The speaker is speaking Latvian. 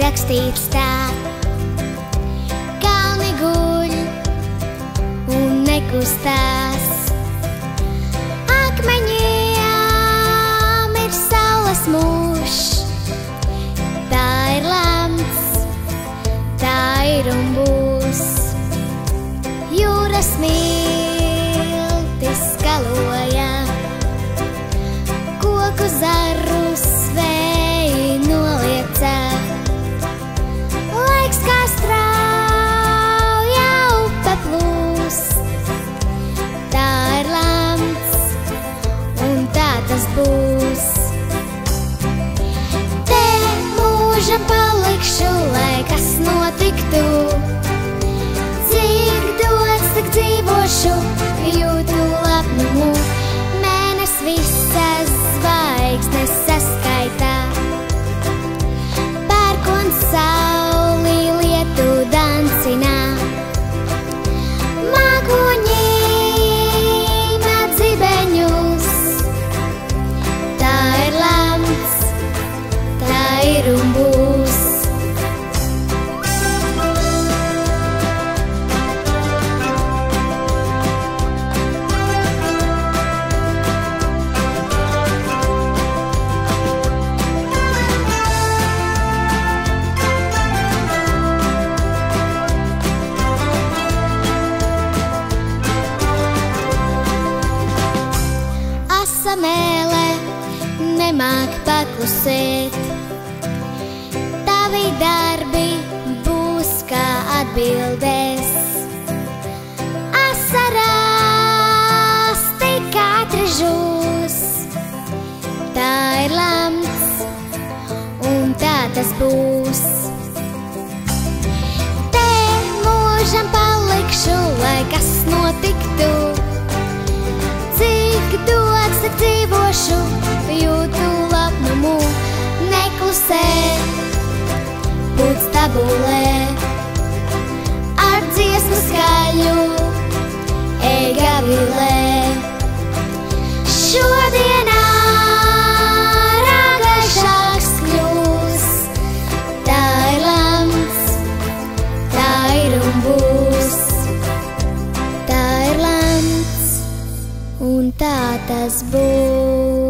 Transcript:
rakstīts tā. Kalni guļ un nekustās, akmeņiem ir saules mūžs. Tā ir lemts, tā ir un būs. Jūras miltis skaloja, koku zarus vēji nolieca. Laiks kā strauja upe plūst. Tā ir lemts, un tā tas būs. Te mūžam palikšu, lai kas notiktu. Cik dots, tik dzīvošu, jūtu lepnumu. Mēnes visas zvaigznes saskaitā. Pērkons sauli lietu dancinā. Mākoņi met zibeņus. Tā ir lemts, tā ir un būs. Mēle nemāk paklusēt. Tavi darbi būs kā atbildēs. Asarās tik katri žūs. Tā ir lemts, un tā tas būs. Te mūžam palikšu, lai kas notiktu. Cik dots, tik dzīvošu, jūtu lepnumu. Neklusē, būt stabulē, ar dziesmu skaļu, ej gavilē. Šodienā gaišāks kļūs. Tā ir lemts, tā ir un būs. Tā ir lemts, un tā tas būs.